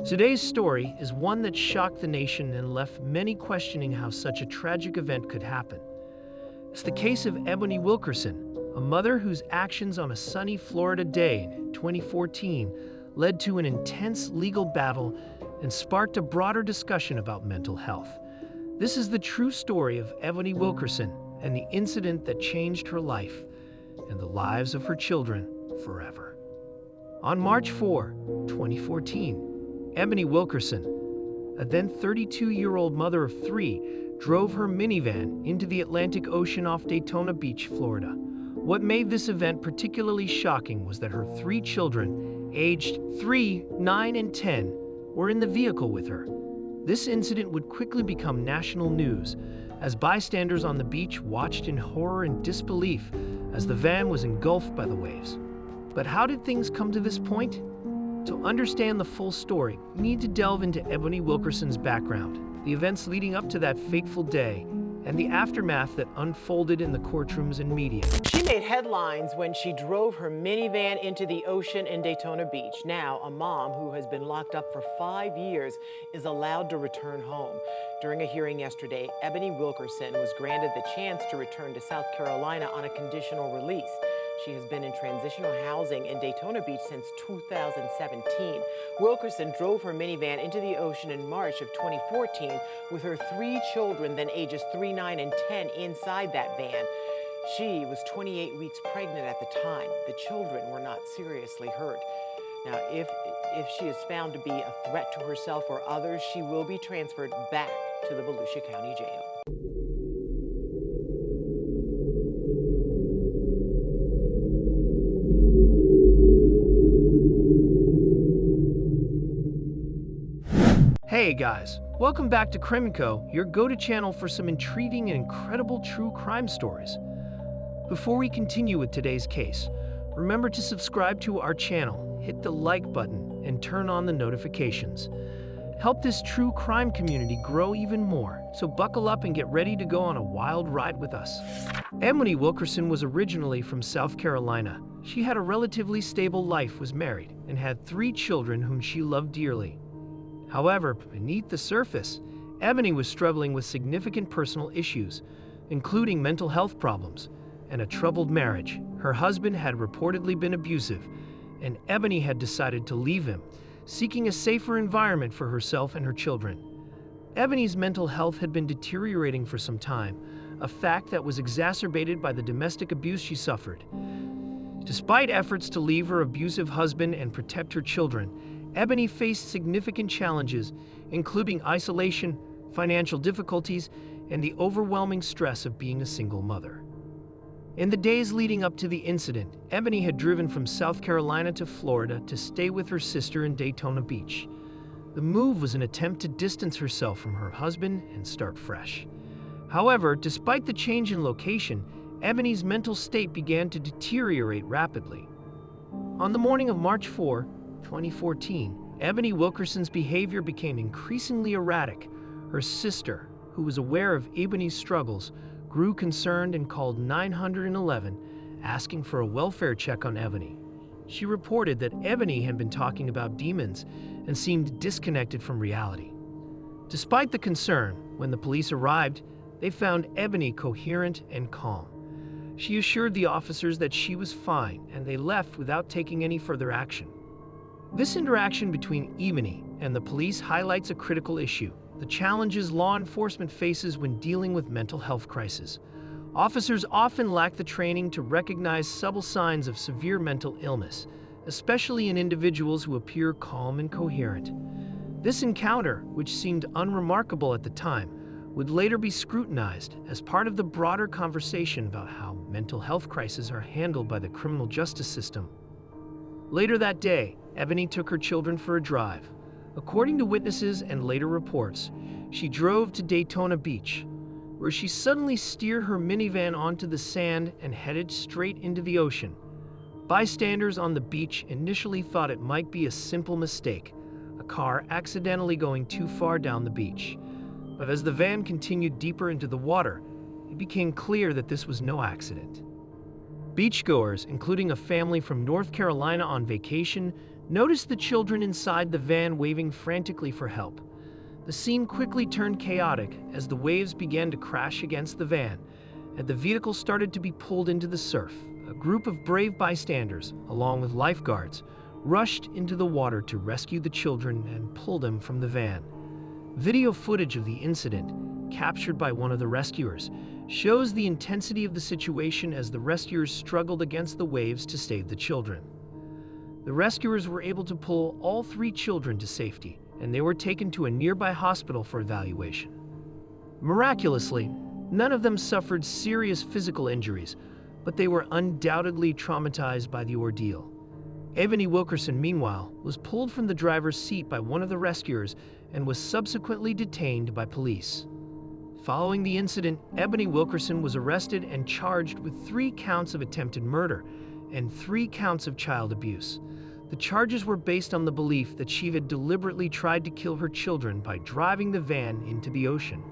Today's story is one that shocked the nation and left many questioning how such a tragic event could happen. It's the case of Ebony Wilkerson, a mother whose actions on a sunny Florida day in 2014 led to an intense legal battle and sparked a broader discussion about mental health. This is the true story of Ebony Wilkerson and the incident that changed her life and the lives of her children forever. On March 4, 2014, Ebony Wilkerson, a then 32-year-old mother of three, drove her minivan into the Atlantic Ocean off Daytona Beach, Florida. What made this event particularly shocking was that her three children, aged 3, 9, and 10, were in the vehicle with her. This incident would quickly become national news, as bystanders on the beach watched in horror and disbelief as the van was engulfed by the waves. But how did things come to this point? To understand the full story, we need to delve into Ebony Wilkerson's background, the events leading up to that fateful day, and the aftermath that unfolded in the courtrooms and media. She made headlines when she drove her minivan into the ocean in Daytona Beach. Now, a mom who has been locked up for 5 years is allowed to return home. During a hearing yesterday, Ebony Wilkerson was granted the chance to return to South Carolina on a conditional release. She has been in transitional housing in Daytona Beach since 2017. Wilkerson drove her minivan into the ocean in March of 2014 with her three children, then ages 3, 9, and 10, inside that van. She was 28 weeks pregnant at the time. The children were not seriously hurt. Now, if she is found to be a threat to herself or others, she will be transferred back to the Volusia County Jail. Hey guys, welcome back to Crimeco, your go-to channel for some intriguing and incredible true crime stories. Before we continue with today's case, remember to subscribe to our channel, hit the like button, and turn on the notifications. Help this true crime community grow even more, so buckle up and get ready to go on a wild ride with us. Ebony Wilkerson was originally from South Carolina. She had a relatively stable life, was married, and had 3 children whom she loved dearly. However, beneath the surface, Ebony was struggling with significant personal issues, including mental health problems and a troubled marriage. Her husband had reportedly been abusive, and Ebony had decided to leave him, seeking a safer environment for herself and her children. Ebony's mental health had been deteriorating for some time, a fact that was exacerbated by the domestic abuse she suffered. Despite efforts to leave her abusive husband and protect her children, Ebony faced significant challenges, including isolation, financial difficulties, and the overwhelming stress of being a single mother. In the days leading up to the incident, Ebony had driven from South Carolina to Florida to stay with her sister in Daytona Beach. The move was an attempt to distance herself from her husband and start fresh. However, despite the change in location, Ebony's mental state began to deteriorate rapidly. On the morning of March 4, 2014, Ebony Wilkerson's behavior became increasingly erratic. Her sister, who was aware of Ebony's struggles, grew concerned and called 911, asking for a welfare check on Ebony. She reported that Ebony had been talking about demons and seemed disconnected from reality. Despite the concern, when the police arrived, they found Ebony coherent and calm. She assured the officers that she was fine, and they left without taking any further action. This interaction between Ebony and the police highlights a critical issue: the challenges law enforcement faces when dealing with mental health crises. Officers often lack the training to recognize subtle signs of severe mental illness, especially in individuals who appear calm and coherent. This encounter, which seemed unremarkable at the time, would later be scrutinized as part of the broader conversation about how mental health crises are handled by the criminal justice system. Later that day, Ebony took her children for a drive. According to witnesses and later reports, she drove to Daytona Beach, where she suddenly steered her minivan onto the sand and headed straight into the ocean. Bystanders on the beach initially thought it might be a simple mistake, a car accidentally going too far down the beach. But as the van continued deeper into the water, it became clear that this was no accident. Beachgoers, including a family from North Carolina on vacation, noticed the children inside the van waving frantically for help. The scene quickly turned chaotic as the waves began to crash against the van, and the vehicle started to be pulled into the surf. A group of brave bystanders, along with lifeguards, rushed into the water to rescue the children and pull them from the van. Video footage of the incident, captured by one of the rescuers, shows the intensity of the situation as the rescuers struggled against the waves to save the children. The rescuers were able to pull all 3 children to safety, and they were taken to a nearby hospital for evaluation. Miraculously, none of them suffered serious physical injuries, but they were undoubtedly traumatized by the ordeal. Ebony Wilkerson, meanwhile, was pulled from the driver's seat by one of the rescuers and was subsequently detained by police. Following the incident, Ebony Wilkerson was arrested and charged with 3 counts of attempted murder and 3 counts of child abuse. The charges were based on the belief that she had deliberately tried to kill her children by driving the van into the ocean.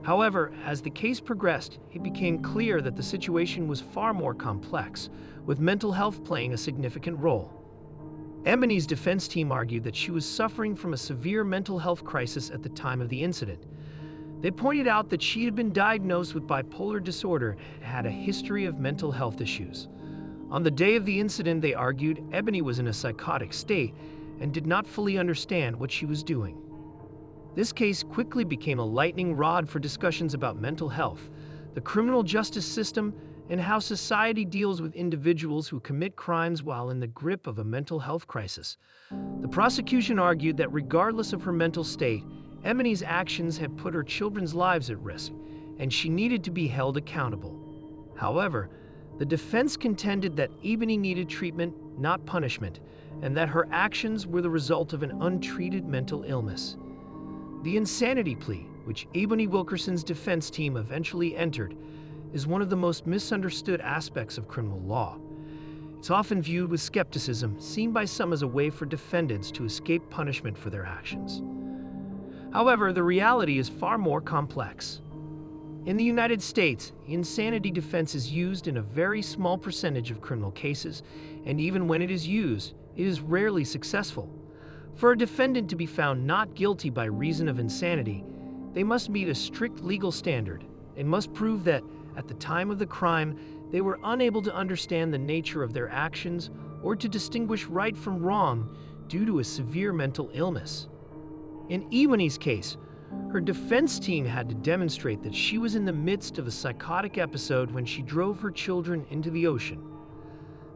However, as the case progressed, it became clear that the situation was far more complex, with mental health playing a significant role. Ebony's defense team argued that she was suffering from a severe mental health crisis at the time of the incident. They pointed out that she had been diagnosed with bipolar disorder and had a history of mental health issues. On the day of the incident, they argued, Ebony was in a psychotic state and did not fully understand what she was doing. This case quickly became a lightning rod for discussions about mental health, the criminal justice system, and how society deals with individuals who commit crimes while in the grip of a mental health crisis. The prosecution argued that regardless of her mental state, Ebony's actions had put her children's lives at risk, and she needed to be held accountable. However, the defense contended that Ebony needed treatment, not punishment, and that her actions were the result of an untreated mental illness. The insanity plea, which Ebony Wilkerson's defense team eventually entered, is one of the most misunderstood aspects of criminal law. It's often viewed with skepticism, seen by some as a way for defendants to escape punishment for their actions. However, the reality is far more complex. In the United States, insanity defense is used in a very small percentage of criminal cases, and even when it is used, it is rarely successful. For a defendant to be found not guilty by reason of insanity, they must meet a strict legal standard. They must prove that, at the time of the crime, they were unable to understand the nature of their actions or to distinguish right from wrong due to a severe mental illness. In Ebony's case, her defense team had to demonstrate that she was in the midst of a psychotic episode when she drove her children into the ocean.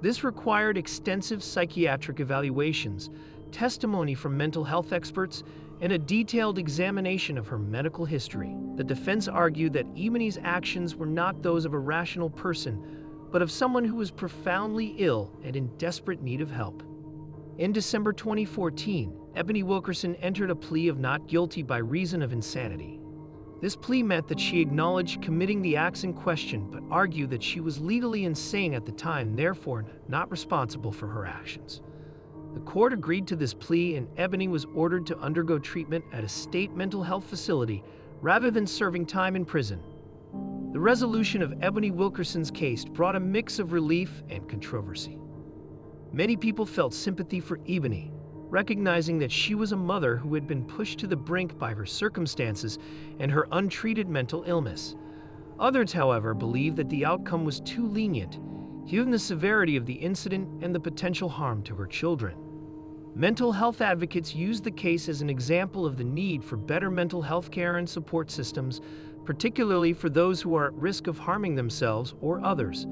This required extensive psychiatric evaluations, testimony from mental health experts, and a detailed examination of her medical history. The defense argued that Ebony's actions were not those of a rational person, but of someone who was profoundly ill and in desperate need of help. In December 2014, Ebony Wilkerson entered a plea of not guilty by reason of insanity. This plea meant that she acknowledged committing the acts in question, but argued that she was legally insane at the time, therefore not responsible for her actions. The court agreed to this plea, and Ebony was ordered to undergo treatment at a state mental health facility rather than serving time in prison. The resolution of Ebony Wilkerson's case brought a mix of relief and controversy. Many people felt sympathy for Ebony, recognizing that she was a mother who had been pushed to the brink by her circumstances and her untreated mental illness. Others, however, believed that the outcome was too lenient, given the severity of the incident and the potential harm to her children. Mental health advocates used the case as an example of the need for better mental health care and support systems, particularly for those who are at risk of harming themselves or others.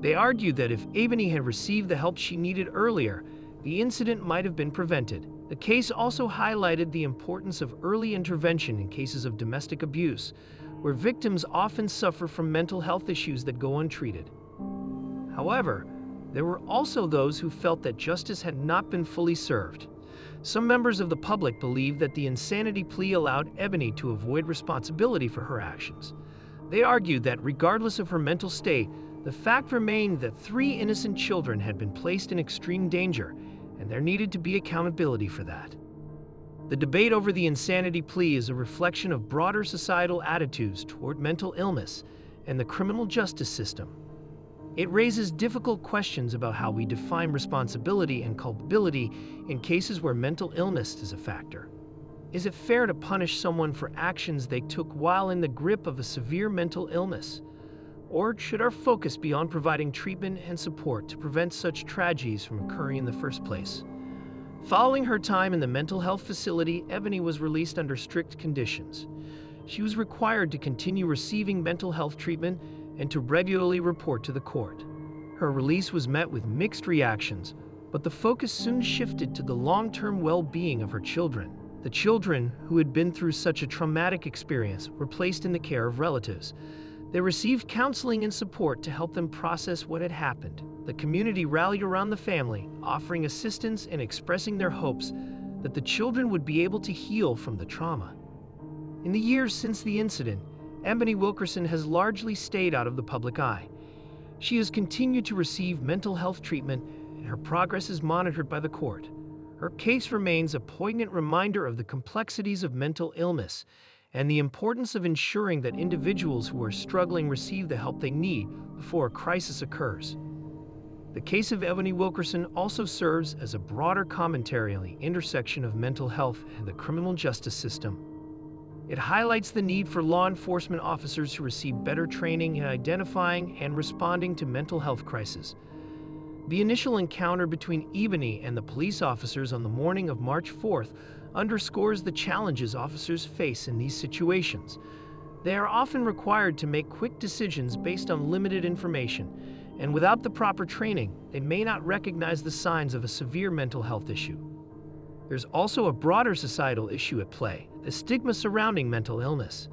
They argued that if Ebony had received the help she needed earlier, the incident might have been prevented. The case also highlighted the importance of early intervention in cases of domestic abuse, where victims often suffer from mental health issues that go untreated. However, there were also those who felt that justice had not been fully served. Some members of the public believed that the insanity plea allowed Ebony to avoid responsibility for her actions. They argued that regardless of her mental state, the fact remained that 3 innocent children had been placed in extreme danger, and there needed to be accountability for that. The debate over the insanity plea is a reflection of broader societal attitudes toward mental illness and the criminal justice system. It raises difficult questions about how we define responsibility and culpability in cases where mental illness is a factor. Is it fair to punish someone for actions they took while in the grip of a severe mental illness? Or should our focus be on providing treatment and support to prevent such tragedies from occurring in the first place? Following her time in the mental health facility, Ebony was released under strict conditions. She was required to continue receiving mental health treatment and to regularly report to the court. Her release was met with mixed reactions, but the focus soon shifted to the long-term well-being of her children. The children, who had been through such a traumatic experience, were placed in the care of relatives. They received counseling and support to help them process what had happened. The community rallied around the family, offering assistance and expressing their hopes that the children would be able to heal from the trauma. In the years since the incident, Ebony Wilkerson has largely stayed out of the public eye. She has continued to receive mental health treatment, and her progress is monitored by the court. Her case remains a poignant reminder of the complexities of mental illness and the importance of ensuring that individuals who are struggling receive the help they need before a crisis occurs. The case of Ebony Wilkerson also serves as a broader commentary on the intersection of mental health and the criminal justice system. It highlights the need for law enforcement officers to receive better training in identifying and responding to mental health crises. The initial encounter between Ebony and the police officers on the morning of March 4th underscores the challenges officers face in these situations. They are often required to make quick decisions based on limited information, and without the proper training, they may not recognize the signs of a severe mental health issue. There's also a broader societal issue at play: the stigma surrounding mental illness.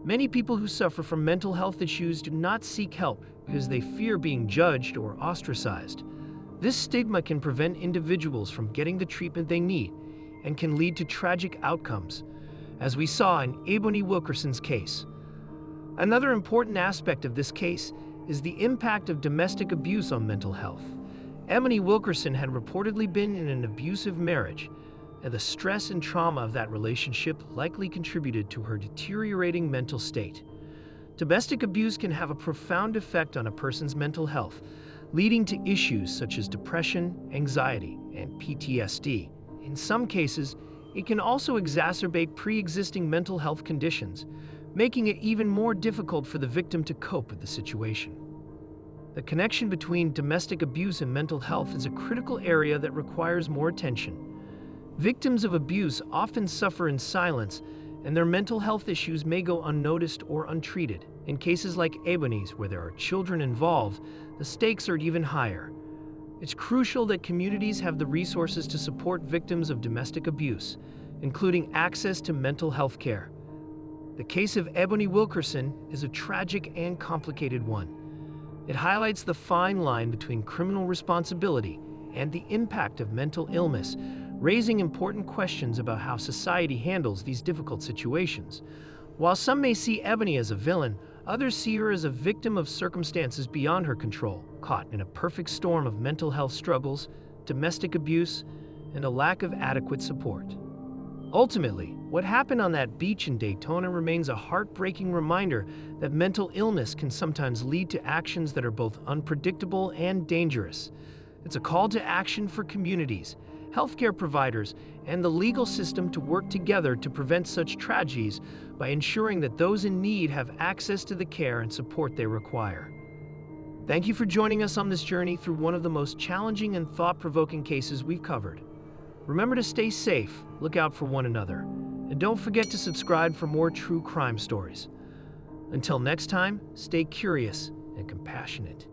Many people who suffer from mental health issues do not seek help because they fear being judged or ostracized. This stigma can prevent individuals from getting the treatment they need and can lead to tragic outcomes, as we saw in Ebony Wilkerson's case. Another important aspect of this case is the impact of domestic abuse on mental health. Ebony Wilkerson had reportedly been in an abusive marriage, and the stress and trauma of that relationship likely contributed to her deteriorating mental state. Domestic abuse can have a profound effect on a person's mental health, leading to issues such as depression, anxiety, and PTSD. In some cases, it can also exacerbate pre-existing mental health conditions, making it even more difficult for the victim to cope with the situation. The connection between domestic abuse and mental health is a critical area that requires more attention. Victims of abuse often suffer in silence, and their mental health issues may go unnoticed or untreated. In cases like Ebony's, where there are children involved, the stakes are even higher. It's crucial that communities have the resources to support victims of domestic abuse, including access to mental health care. The case of Ebony Wilkerson is a tragic and complicated one. It highlights the fine line between criminal responsibility and the impact of mental illness, raising important questions about how society handles these difficult situations. While some may see Ebony as a villain, others see her as a victim of circumstances beyond her control, caught in a perfect storm of mental health struggles, domestic abuse, and a lack of adequate support. Ultimately, what happened on that beach in Daytona remains a heartbreaking reminder that mental illness can sometimes lead to actions that are both unpredictable and dangerous. It's a call to action for communities, healthcare providers, and the legal system to work together to prevent such tragedies by ensuring that those in need have access to the care and support they require. Thank you for joining us on this journey through one of the most challenging and thought-provoking cases we've covered. Remember to stay safe, look out for one another, and don't forget to subscribe for more true crime stories. Until next time, stay curious and compassionate.